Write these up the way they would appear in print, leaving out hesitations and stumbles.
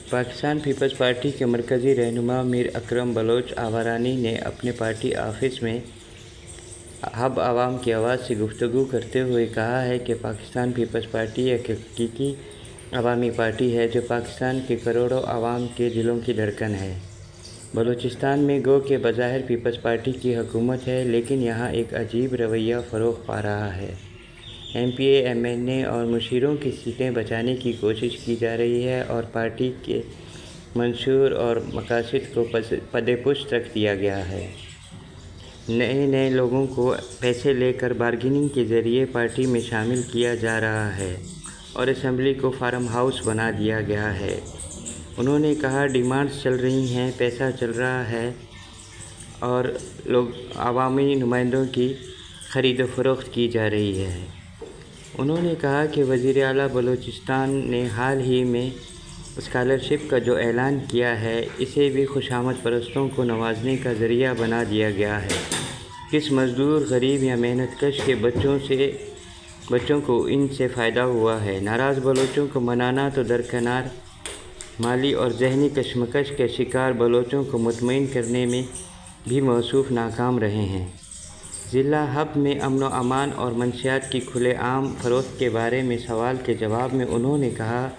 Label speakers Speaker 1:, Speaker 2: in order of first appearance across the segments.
Speaker 1: Pakistan peoples party के मरकज़ी रहनुमा मीर अकरम बलोच आवारानी ने अपने पार्टी ऑफिस में हब आवाम की आवाज़ से गुफ्तगू करते हुए कहा है कि पाकिस्तान पीपल्स पार्टी एक हकीकी अवामी पार्टी है जो पाकिस्तान के करोड़ों आवाम के दिलों की धड़कन है। बलूचिस्तान में गो के बज़ाहिर पीपल्स पार्टी की हुकूमत है, लेकिन यहाँ एक अजीब रवैया फ़रोग़ पा रहा है। MPA, MNA और मुशीरों की सीटें बचाने की कोशिश की जा रही है और पार्टी के मंशूर और मकासद को पदेपुष्ट रख दिया गया है। नए लोगों को पैसे लेकर बार्गेनिंग के ज़रिए पार्टी में शामिल किया जा रहा है और असम्बली को फार्म हाउस बना दिया गया है। उन्होंने कहा, डिमांड्स चल रही हैं, पैसा चल रहा है और लोग अवामी नुमाइंदों की ख़रीद फ़रोख्त की जा रही है। उन्होंने कहा कि वज़ीर आला बलूचिस्तान ने हाल ही में स्कॉलरशिप का जो ऐलान किया है, इसे भी खुशामद परस्तों को नवाजने का ज़रिया बना दिया गया है। किस मज़दूर, गरीब या मेहनतकश के बच्चों को इनसे फ़ायदा हुआ है। नाराज़ बलोचों को मनाना तो दरकिनार, माली और जहनी कशमकश के शिकार बलोचों को मुतमईन करने में भी मौसूफ़ नाकाम रहे हैं। ज़िला हब में अमन व अमान और मंशियात की खुलेआम फ़रोख्त के बारे में सवाल के जवाब में उन्होंने कहा,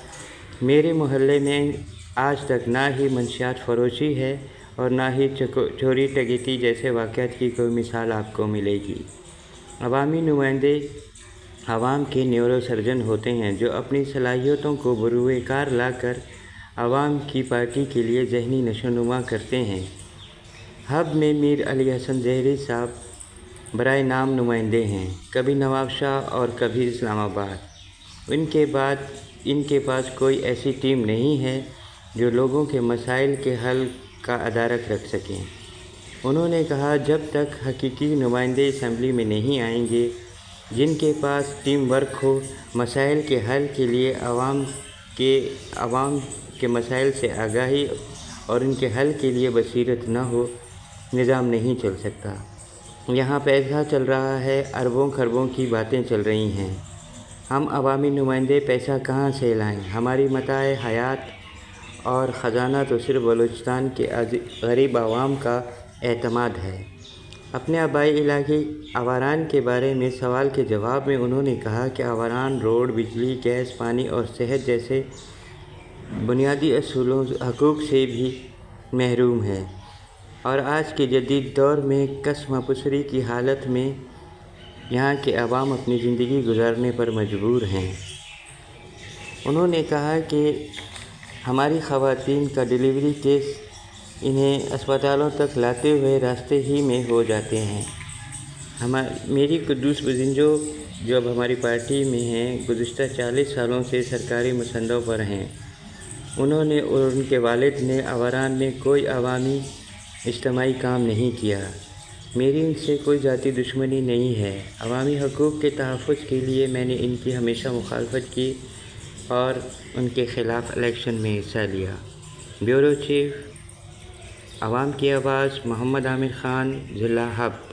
Speaker 1: मेरे मोहल्ले में आज तक ना ही मंशियात फ़रोशी है और ना ही चोरी डकैती जैसे वाक़यात की कोई मिसाल आपको मिलेगी। अवामी नुमाइंदे आवाम के न्यूरो सर्जन होते हैं जो अपनी सलाहियतों को बरूए कार लाकर आवाम की पार्टी के लिए ज़हनी नशोनुमा करते हैं। हब में मीर अली हसन ज़हरी साहब बराए नाम नुमाइंदे हैं, कभी नवाबशाह और कभी इस्लामाबाद। इनके पास कोई ऐसी टीम नहीं है जो लोगों के मसाइल के हल का अदारक रख सकें। उन्होंने कहा, जब तक हकीकी नुमाइंदे असम्बली में नहीं आएंगे जिनके पास टीम वर्क हो, मसाइल के हल के लिए आवाम के मसाइल से आगाही और इनके हल के लिए बसीरत न हो, निज़ाम नहीं चल सकता। यहाँ पैसा चल रहा है, अरबों खरबों की बातें चल रही हैं। हम अवामी नुमाइंदे पैसा कहाँ से लाएं? हमारी मताए हयात और ख़जाना तो सिर्फ बलूचिस्तान के गरीब आवाम का एतमाद है। अपने आबाई इलाके आवारान के बारे में सवाल के जवाब में उन्होंने कहा कि आवारान रोड, बिजली, गैस, पानी और सेहत जैसे बुनियादी असूलों हकूक़ से भी महरूम है और आज के जदीद दौर में कसमपुसरी की हालत में यहाँ के अवाम अपनी ज़िंदगी गुजारने पर मजबूर हैं। उन्होंने कहा कि हमारी ख़वातीन का डिलीवरी केस इन्हें अस्पतालों तक लाते हुए रास्ते ही में हो जाते हैं। मेरी कुद्दूस बुज़िंजो जो अब हमारी पार्टी में हैं, गुज़िश्ता 40 सालों से सरकारी मुसंदों पर हैं। उन्होंने और उनके वालिद ने आवारान में कोई अवामी इज्तिमाई काम नहीं किया। मेरी इनसे कोई ज़ाती दुश्मनी नहीं है। अवामी हकूक़ के तहफ़्फ़ुज़ के लिए मैंने इनकी हमेशा मुखालफत की और उनके ख़िलाफ़ इलेक्शन में हिस्सा लिया। ब्यूरो चीफ, अवाम की आवाज़, मोहम्मद आमिर ख़ान, ज़िला हब।